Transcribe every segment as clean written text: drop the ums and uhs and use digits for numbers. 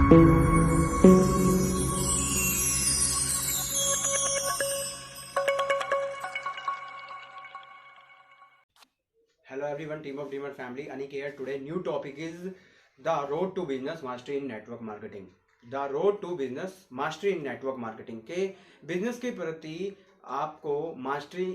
Hello everyone, team of Dreamer family, Anik here. Today new topic is the road to business mastery in network marketing. The road to business mastery in network marketing के business के प्रति आपको mastery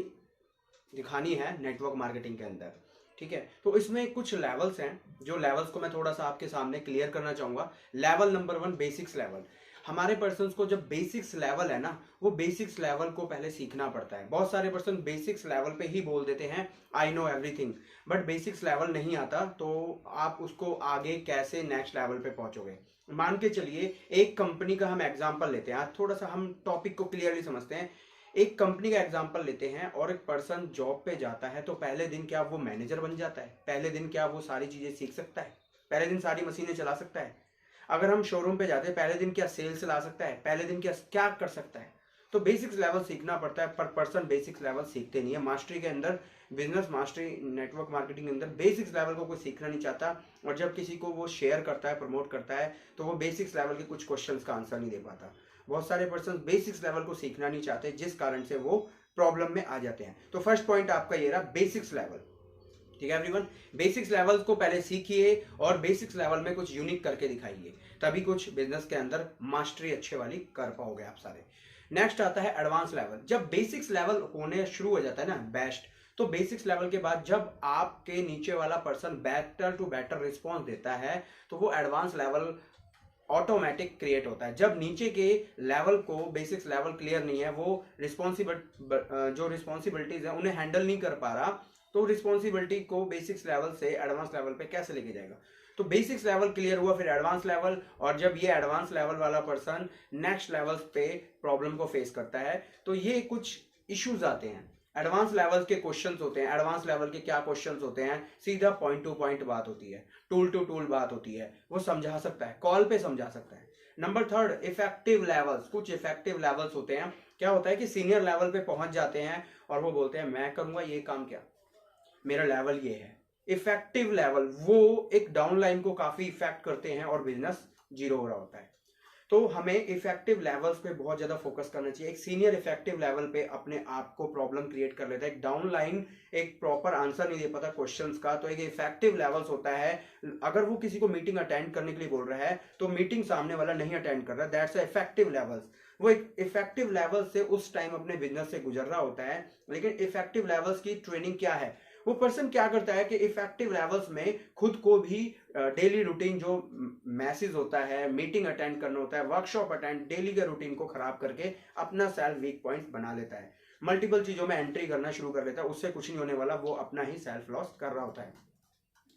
दिखानी है network marketing के अंदर। ठीक है, तो इसमें कुछ लेवल्स हैं, जो लेवल्स को मैं थोड़ा सा आपके सामने क्लियर करना चाहूंगा। Level number 1, basics level. हमारे पर्सन्स को जब बेसिक्स लेवल है ना, वो बेसिक्स लेवल को पहले सीखना पड़ता है। बहुत सारे पर्सन बेसिक्स लेवल पे ही बोल देते हैं I know everything, but basics level नहीं आता तो आप उसको आगे कैसे नेक्स्ट लेवल पे पहुंचोगे। मान के चलिए एक कंपनी का हम एग्जांपल लेते हैं, आज थोड़ा सा हम टॉपिक को क्लियरली समझते हैं। एक कंपनी का एग्जांपल लेते हैं और एक पर्सन जॉब पे जाता है, तो पहले दिन क्या वो मैनेजर बन जाता है? पहले दिन क्या वो सारी चीजें सीख सकता है? पहले दिन सारी मशीनें चला सकता है? अगर हम शोरूम पे जाते हैं, पहले दिन क्या सेल्स ला सकता है? पहले दिन क्या क्या कर सकता है? तो बेसिक्स लेवल सीखना पड़ता है, पर पर्सन बेसिक्स लेवल सीखते नहीं है। मास्टरी के अंदर, बिजनेस मास्टरी नेटवर्क मार्केटिंग के अंदर बेसिक्स लेवल को कोई सीखना नहीं चाहता, और जब किसी को वो शेयर करता है, प्रमोट करता है, तो वो बेसिक्स लेवल के कुछ क्वेश्चंस का आंसर नहीं दे पाता। बहुत सारे पर्सन बेसिक्स लेवल को सीखना नहीं चाहते, जिस कारण से वो प्रॉब्लम में आ जाते हैं। तो फर्स्ट पॉइंट आपका ये रहा, बेसिक्स लेवल। ठीक है एवरीवन, बेसिक्स लेवल को पहले सीखिए और बेसिक्स लेवल में कुछ यूनिक करके दिखाइए, तभी कुछ बिजनेस के अंदर मास्टरी अच्छे वाली कर पाओगे आप सारे। नेक्स्ट आता है एडवांस लेवल। जब बेसिक्स लेवल होने शुरू हो जाता है ना बेस्ट, तो बेसिक्स लेवल के बाद जब आपके नीचे वाला person better to better response देता है, तो वो एडवांस लेवल ऑटोमेटिक क्रिएट होता है। जब नीचे के लेवल को बेसिक्स लेवल क्लियर नहीं है, वो जो रिस्पॉन्सिबिलिटीज है उन्हें हैंडल नहीं कर पा रहा, तो रिस्पॉन्सिबिलिटी को बेसिक्स लेवल से एडवांस लेवल पे कैसे लेके जाएगा? तो बेसिक्स लेवल क्लियर हुआ, फिर एडवांस लेवल, और जब ये एडवांस लेवल वाला पर्सन नेक्स्ट लेवल्स पे प्रॉब्लम को फेस करता है, तो ये कुछ इश्यूज आते हैं। एडवांस लेवल के क्वेश्चंस होते हैं। एडवांस लेवल के क्या क्वेश्चंस होते हैं? सीधा पॉइंट टू पॉइंट बात होती है, टूल टू टूल बात होती है, वो समझा सकता है, कॉल पे समझा सकता है। Number 3, effective levels. कुछ इफेक्टिव लेवल्स होते हैं। क्या होता है कि सीनियर लेवल पे पहुंच जाते हैं और वो बोलते हैं मैं करूंगा ये काम, क्या मेरा लेवल ये है। इफेक्टिव लेवल, वो एक डाउन लाइन को काफी इफेक्ट करते हैं और बिजनेस जीरो हो रहा होता है। तो हमें इफेक्टिव लेवल्स पे बहुत ज्यादा फोकस करना चाहिए। एक सीनियर इफेक्टिव लेवल पे अपने आप को प्रॉब्लम क्रिएट कर लेता है। एक डाउन लाइन एक प्रॉपर आंसर नहीं दे पाता क्वेश्चंस का, तो एक इफेक्टिव लेवल्स होता है। अगर वो किसी को मीटिंग अटेंड करने के लिए बोल रहा है, तो मीटिंग सामने वाला नहीं अटेंड कर रहा, दैट्स इफेक्टिव लेवल्स। वो एक इफेक्टिव लेवल से उस टाइम अपने बिजनेस से गुजर रहा होता है। लेकिन इफेक्टिव लेवल्स की ट्रेनिंग क्या है? वो पर्सन क्या करता है कि इफेक्टिव लेवल्स में खुद को भी डेली रूटीन जो मैसेज होता है, मीटिंग अटेंड करना होता है, वर्कशॉप अटेंड, डेली के रूटीन को खराब करके अपना सेल्फ वीक पॉइंट बना लेता है। मल्टीपल चीजों में एंट्री करना शुरू कर लेता है, उससे कुछ नहीं होने वाला, वो अपना ही सेल्फ लॉस कर रहा होता है।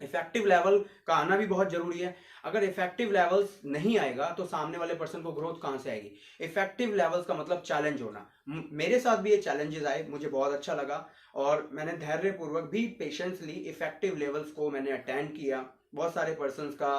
इफेक्टिव लेवल का आना भी बहुत जरूरी है। अगर इफेक्टिव लेवल्स नहीं आएगा तो सामने वाले पर्सन को ग्रोथ कहां से आएगी? इफेक्टिव लेवल्स का मतलब चैलेंज होना। मेरे साथ भी ये चैलेंजेस आए, मुझे बहुत अच्छा लगा, और मैंने धैर्यपूर्वक भी पेशेंसली इफेक्टिव लेवल्स को मैंने अटेंड किया। बहुत सारे पर्सन का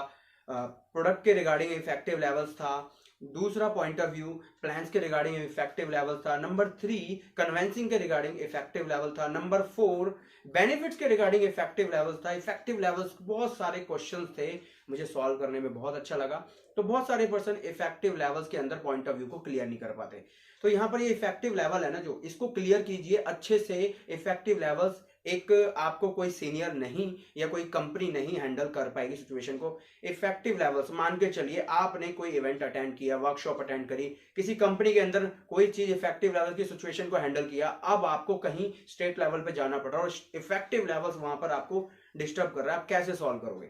प्रोडक्ट के रिगार्डिंग इफेक्टिव लेवल्स था। दूसरा पॉइंट ऑफ व्यू प्लान्स के रिगार्डिंग इफेक्टिव लेवल था। नंबर 3 कन्वेंसिंग के रिगार्डिंग इफेक्टिव लेवल था। नंबर 4 बेनिफिट्स के रिगार्डिंग इफेक्टिव लेवल्स था। इफेक्टिव लेवल्स बहुत सारे क्वेश्चंस थे, मुझे सॉल्व करने में बहुत अच्छा लगा। तो बहुत सारे पर्सन इफेक्टिव लेवल्स के अंदर पॉइंट ऑफ व्यू को क्लियर नहीं कर पाते। तो यहाँ पर ये इफेक्टिव लेवल है ना, जो इसको क्लियर कीजिए अच्छे से। इफेक्टिव लेवल्स एक आपको कोई सीनियर नहीं या कोई कंपनी नहीं हैंडल कर पाएगी सिचुएशन को। इफेक्टिव लेवल्स, मान के चलिए आपने कोई इवेंट अटेंड किया, वर्कशॉप अटेंड करी, किसी कंपनी के अंदर कोई चीज इफेक्टिव लेवल की सिचुएशन को हैंडल किया, अब आपको कहीं स्टेट लेवल पे जाना पड़ रहा है और इफेक्टिव लेवल्स वहां पर आपको डिस्टर्ब कर रहा है, आप कैसे सॉल्व करोगे?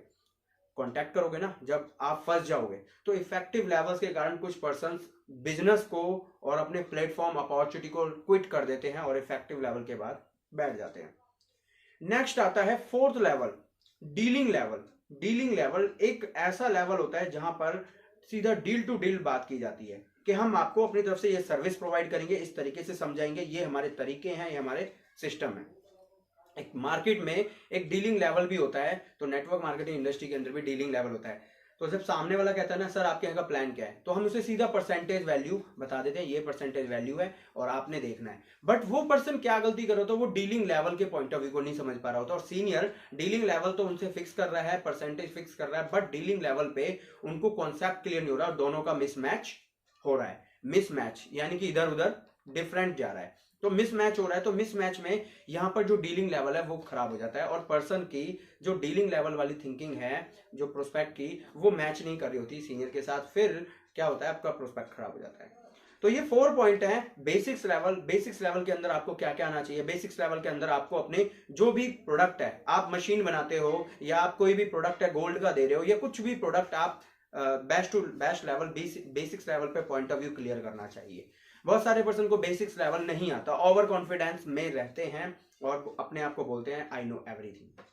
कांटेक्ट करोगे ना जब आप फंस जाओगे। तो इफेक्टिव लेवल्स के कारण कुछ पर्सन बिजनेस को और अपने प्लेटफॉर्म अपॉर्चुनिटी को क्विट कर देते हैं और इफेक्टिव लेवल के बाद बैठ जाते हैं। नेक्स्ट आता है 4th level, dealing level. Dealing level एक ऐसा लेवल होता है जहां पर सीधा डील टू डील बात की जाती है कि हम आपको अपनी तरफ से ये सर्विस प्रोवाइड करेंगे, इस तरीके से समझाएंगे, ये हमारे तरीके हैं, ये हमारे सिस्टम है। एक मार्केट में एक डीलिंग लेवल भी होता है, तो नेटवर्क मार्केटिंग इंडस्ट्री के अंदर भी डीलिंग लेवल होता है। तो जब सामने वाला कहता है ना सर आपके यहाँ का प्लान क्या है, तो हम उसे सीधा परसेंटेज वैल्यू बता देते हैं, ये परसेंटेज वैल्यू है और आपने देखना है। बट वो पर्सन क्या गलती कर रहा होता है, वो डीलिंग लेवल के पॉइंट ऑफ व्यू को नहीं समझ पा रहा होता। और सीनियर डीलिंग लेवल तो उनसे फिक्स कर रहा है, परसेंटेज फिक्स कर रहा है, बट डीलिंग लेवल पे उनको कॉन्सेप्ट क्लियर नहीं हो रहा, दोनों का मिसमैच हो रहा है। मिसमैच यानी कि इधर उधर डिफरेंट जा रहा है, तो मिसमैच हो रहा है। तो मिसमैच में यहाँ पर जो डीलिंग लेवल है वो खराब हो जाता है, और पर्सन की जो डीलिंग लेवल वाली थिंकिंग है जो प्रोस्पेक्ट की, वो मैच नहीं कर रही होती सीनियर के साथ। फिर क्या होता है, आपका प्रोस्पेक्ट खराब हो जाता है। तो ये 4 पॉइंट है बेसिक्स लेवल। बेसिक्स लेवल के अंदर आपको क्या क्या आना चाहिए? बेसिक्स लेवल के अंदर आपको अपने जो भी प्रोडक्ट है, आप मशीन बनाते हो या आप कोई भी प्रोडक्ट है गोल्ड का दे रहे हो या कुछ भी प्रोडक्ट, आप best to best level basics level पे पॉइंट ऑफ व्यू क्लियर करना चाहिए। बहुत सारे पर्सन को बेसिक्स लेवल नहीं आता, ओवर कॉन्फिडेंस में रहते हैं और अपने आप को बोलते हैं I know everything.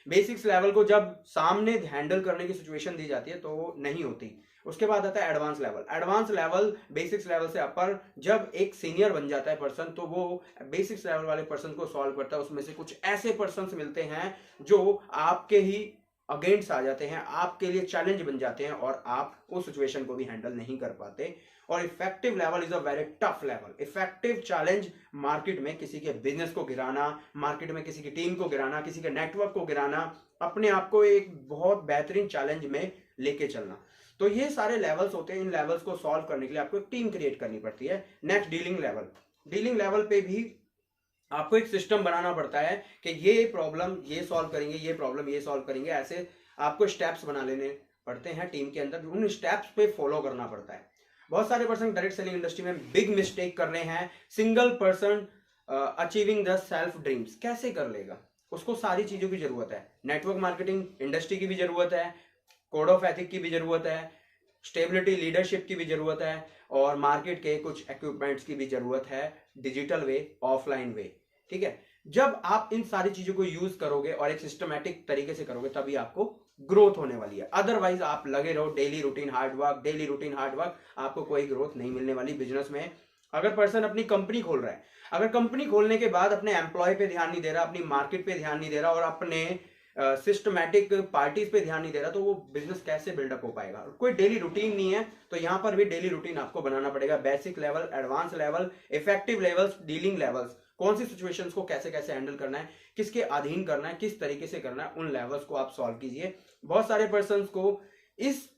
Basics level को जब सामने हैंडल करने की सिचुएशन दी जाती है तो वो नहीं होती। उसके बाद आता है advance level. Advance level basics level से अपर, जब एक सीनियर बन जाता है पर्सन तो वो बेसिक्स लेवल वाले पर्सन को सॉल्व करता है। उसमें से कुछ ऐसे पर्सन मिलते हैं जो आपके ही अगेंस्ट आ जाते हैं, आपके लिए चैलेंज बन जाते हैं और आप उस सिचुएशन को भी हैंडल नहीं कर पाते। और effective level is a very tough level. Effective challenge market में किसी के बिजनेस को गिराना, मार्केट में किसी की टीम को गिराना, किसी के नेटवर्क को गिराना, अपने आप को एक बहुत बेहतरीन चैलेंज में लेके चलना। तो ये सारे लेवल्स होते हैं। इन लेवल्स को सॉल्व करने के लिए आपको एक टीम क्रिएट करनी पड़ती है। Next dealing level. Dealing level पे भी आपको एक सिस्टम बनाना पड़ता है कि ये प्रॉब्लम ये सॉल्व करेंगे, ये प्रॉब्लम ये सॉल्व करेंगे। ऐसे आपको स्टेप्स बना लेने पड़ते हैं टीम के अंदर, उन स्टेप्स पे फॉलो करना पड़ता है। बहुत सारे पर्सन डायरेक्ट सेलिंग इंडस्ट्री में बिग मिस्टेक कर रहे हैं। Single person achieving the self dreams कैसे कर लेगा? उसको सारी चीजों की जरूरत है। नेटवर्क मार्केटिंग इंडस्ट्री की भी जरूरत है, कोड ऑफ एथिक की भी जरूरत है, स्टेबिलिटी लीडरशिप की भी जरूरत है, और मार्केट के कुछ इक्विपमेंट्स की भी जरूरत है, डिजिटल वे, ऑफलाइन वे। ठीक है, जब आप इन सारी चीजों को यूज करोगे और एक सिस्टमैटिक तरीके से करोगे तभी आपको ग्रोथ होने वाली है। अदरवाइज आप लगे रहो daily routine hard work, daily routine hard work, आपको कोई ग्रोथ नहीं मिलने वाली बिजनेस में। अगर पर्सन अपनी कंपनी खोल रहा है, अगर कंपनी खोलने के बाद अपने एम्प्लॉय पे ध्यान नहीं दे रहा, अपनी मार्केट पे ध्यान नहीं दे रहा और अपने सिस्टमैटिक पार्टीज पे ध्यान नहीं दे रहा, तो वो बिजनेस कैसे बिल्डअप हो पाएगा? कोई डेली रूटीन नहीं है, तो यहां पर भी डेली रूटीन आपको बनाना पड़ेगा। Basic level, advance level, effective levels, dealing levels, कौन सी सिचुएशंस को कैसे कैसे हैंडल करना है, किसके अधीन करना है, किस तरीके से करना है, उन लेवल्स को आप सॉल्व कीजिए। बहुत सारे पर्सन को इस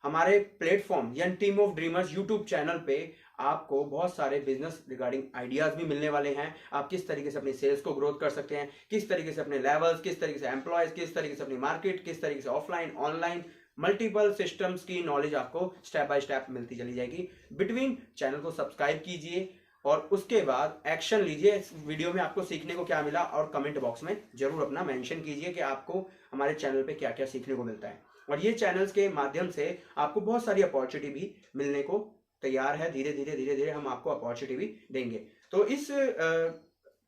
हमारे प्लेटफॉर्म या team of dreamers YouTube channel पे आपको बहुत सारे बिजनेस रिगार्डिंग आइडियाज भी मिलने वाले हैं। आप किस तरीके से अपनी सेल्स को ग्रोथ कर सकते हैं, किस तरीके से अपने लेवल्स, किस तरीके से एम्प्लॉयज, किस तरीके से अपनी मार्केट, किस तरीके से ऑफलाइन ऑनलाइन मल्टीपल सिस्टम्स की नॉलेज आपको स्टेप बाय स्टेप मिलती चली जाएगी। बिटवीन चैनल को सब्सक्राइब कीजिए और उसके बाद एक्शन लीजिए। इस वीडियो में आपको सीखने को क्या मिला और कमेंट बॉक्स में जरूर अपना मेंशन कीजिए कि आपको हमारे चैनल पे क्या क्या सीखने को मिलता है। और ये चैनल्स के माध्यम से आपको बहुत सारी अपॉर्चुनिटी भी मिलने को तैयार है। धीरे धीरे हम आपको अपॉर्चुनिटी भी देंगे। तो इस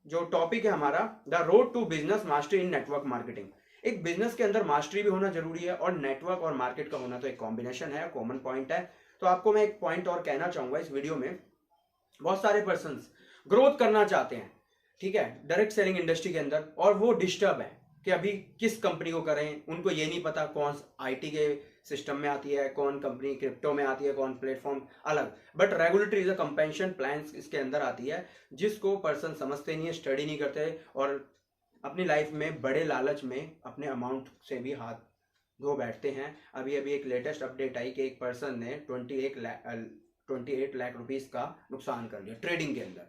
जो टॉपिक है हमारा, the road to business mastery in network marketing. एक बिजनेस के अंदर मास्टरी भी होना जरूरी है और नेटवर्क और मार्केट का होना तो एक कॉम्बिनेशन है, कॉमन पॉइंट है। तो आपको मैं एक पॉइंट और कहना चाहूंगा इस वीडियो में। बहुत सारे पर्सन ग्रोथ करना चाहते हैं, ठीक है, डायरेक्ट सेलिंग इंडस्ट्री के अंदर, और वो डिस्टर्ब है कि अभी किस कंपनी को करें। उनको ये नहीं पता कौन आईटी के सिस्टम में आती है, कौन कंपनी क्रिप्टो में आती है, कौन प्लेटफॉर्म अलग। But regulatory is a compensation plan इसके अंदर आती है, जिसको पर्सन समझते नहीं है, स्टडी नहीं करते और अपनी लाइफ में बड़े लालच में अपने अमाउंट से भी हाथ धो बैठते हैं। अभी एक लेटेस्ट अपडेट आई कि एक पर्सन ने 28 लाख रुपीस का नुकसान कर लिया ट्रेडिंग के अंदर।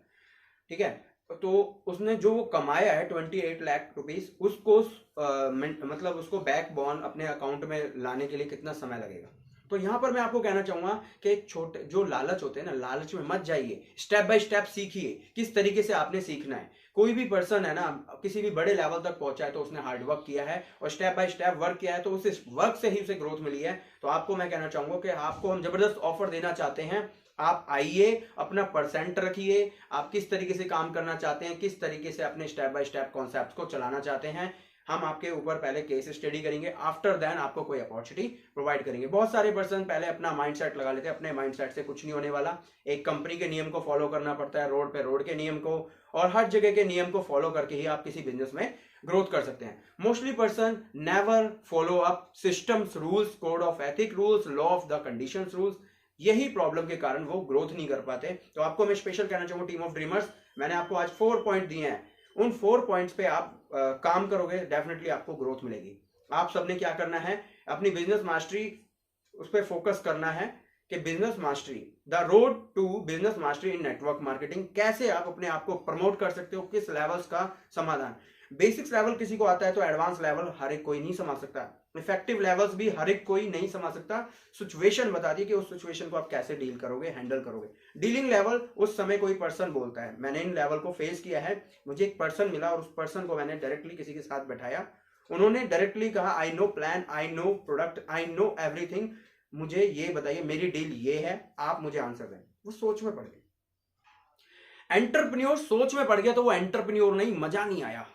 ठीक है, तो उसने जो वो कमाया है 28 लाख रुपीस, उसको मतलब उसको बैक बॉन अपने अकाउंट में लाने के लिए कितना समय लगेगा? तो यहां पर मैं आपको कहना चाहूंगा कि छोटे जो लालच होते हैं ना, लालच में मत जाइए, स्टेप बाय स्टेप सीखिए किस तरीके से आपने सीखना है। कोई भी पर्सन है ना, किसी भी बड़े लेवल तक पहुंचा है तो उसने हार्ड वर्क किया है और स्टेप बाय स्टेप वर्क किया है, तो उस वर्क से ही उसे ग्रोथ मिली है। तो आपको मैं कहना चाहूंगा कि आपको हम जबरदस्त ऑफर देना चाहते हैं। आप आइए, अपना परसेंट रखिए, आप किस तरीके से काम करना चाहते हैं, किस तरीके से अपने स्टेप बाय स्टेप कॉन्सेप्ट को चलाना चाहते हैं। हम आपके ऊपर पहले केस स्टडी करेंगे, आफ्टर देन आपको कोई अपॉर्चुनिटी प्रोवाइड करेंगे। बहुत सारे पर्सन पहले अपना माइंडसेट लगा लेते हैं, अपने माइंडसेट से कुछ नहीं होने वाला। एक कंपनी के नियम को फॉलो करना पड़ता है, रोड पे रोड के नियम को, और हर जगह के नियम को फॉलो करके ही आप किसी बिजनेस में ग्रोथ कर सकते हैं। Mostly person never follow up systems, rules, code of ethic rules, law of the conditions rules. यही प्रॉब्लम के कारण वो ग्रोथ नहीं कर पाते। तो आपको मैं स्पेशल कहना चाहूंगा टीम ऑफ ड्रीमर्स, मैंने आपको आज 4 पॉइंट दिए हैं, उन 4 पॉइंट्स पे आप काम करोगे, डेफिनेटली आपको ग्रोथ मिलेगी। आप सबने क्या करना है, अपनी बिजनेस मास्टरी उस पर फोकस करना है कि business mastery, the road to business mastery in network marketing, कैसे आप अपने आप को प्रमोट कर सकते हो, किस लेवल्स का समाधान। बेसिक्स लेवल किसी को आता है तो एडवांस लेवल हर एक कोई नहीं संभाल सकता, इफेक्टिव लेवल्स भी हर एक कोई नहीं संभाल सकता। सिचुएशन बता दी कि उस सिचुएशन को आप कैसे डील करोगे, हैंडल करोगे। डीलिंग लेवल उस समय कोई पर्सन बोलता है, मैंने इन लेवल को फेस किया है, मुझे एक पर्सन मिला और उस पर्सन को मैंने डायरेक्टली किसी के साथ बैठाया, उन्होंने डायरेक्टली कहा I know plan, I know product, I know everything, मुझे ये बताइए मेरी डील ये है, आप मुझे आंसर दें। वो सोच में पड़ गई। एंटरप्रेन्योर सोच में पड़ गया तो वो एंटरप्रेन्योर नहीं, मजा नहीं आया।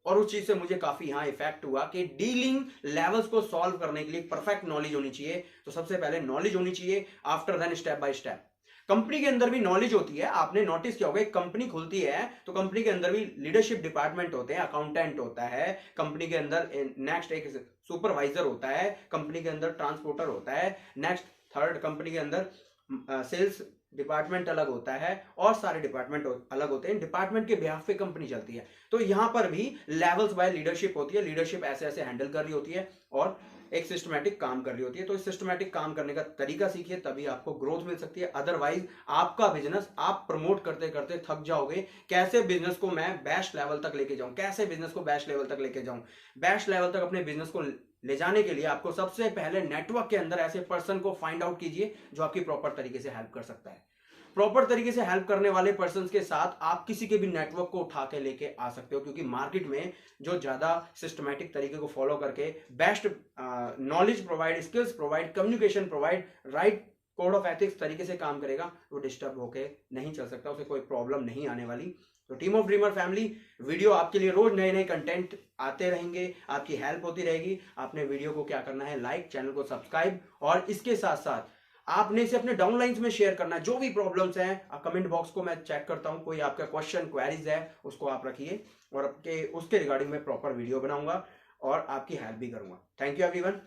और उस चीज से मुझे काफी यहां इफेक्ट हुआ कि डीलिंग लेवल्स को सॉल्व करने के लिए परफेक्ट नॉलेज होनी चाहिए। तो सबसे पहले नॉलेज होनी चाहिए, after then step by step. Company के अंदर भी नॉलेज होती है, आपने नोटिस किया होगा, एक कंपनी खुलती है तो कंपनी के अंदर भी लीडरशिप डिपार्टमेंट होते हैं, अकाउंटेंट होता है कंपनी के अंदर, नेक्स्ट एक सुपरवाइजर होता है कंपनी के अंदर, ट्रांसपोर्टर होता है, नेक्स्ट थर्ड कंपनी के अंदर सेल्स डिपार्टमेंट अलग होता है, और सारे डिपार्टमेंट अलग होते हैं। डिपार्टमेंट के बिहाफ पे कंपनी चलती है। तो यहां पर भी लेवल्स बाय लीडरशिप होती है, लीडरशिप ऐसे ऐसे हैंडल कर रही होती है और एक सिस्टमैटिक काम कर रही होती है। तो इस सिस्टमैटिक काम करने का तरीका सीखिए, तभी आपको ग्रोथ मिल सकती है। अदरवाइज आपका बिजनेस आप प्रमोट करते करते थक जाओगे। कैसे बिजनेस को मैं बेस्ट लेवल तक लेके जाऊं, कैसे बिजनेस को बेस्ट लेवल तक लेके जाऊं। बेस्ट लेवल तक अपने बिजनेस को ले जाने के लिए आपको सबसे पहले नेटवर्क के अंदर ऐसे पर्सन को फाइंड आउट कीजिए जो आपकी प्रॉपर तरीके से हेल्प कर सकता है। प्रॉपर तरीके से हेल्प करने वाले पर्सन के साथ आप किसी के भी नेटवर्क को उठा के लेके आ सकते हो, क्योंकि मार्केट में जो ज्यादा सिस्टमैटिक तरीके को फॉलो करके best knowledge provide, skills provide, communication provide, right code of ethics तरीके से काम करेगा, वो डिस्टर्ब होके नहीं चल सकता, उसे कोई प्रॉब्लम नहीं आने वाली। तो team of dreamer family, video आपके लिए रोज नए नए कंटेंट आते रहेंगे, आपकी हेल्प होती रहेगी। आपने वीडियो को क्या करना है, लाइक, चैनल को सब्सक्राइब, और इसके साथ साथ आपने इसे अपने डाउनलाइंस में शेयर करना है। जो भी प्रॉब्लम्स हैं कमेंट बॉक्स को मैं चेक करता हूं, कोई आपका क्वेश्चन क्वेरीज है उसको आप रखिए, और आपके उसके रिगार्डिंग मैं प्रॉपर वीडियो बनाऊंगा और आपकी हेल्प भी करूंगा। Thank you everyone.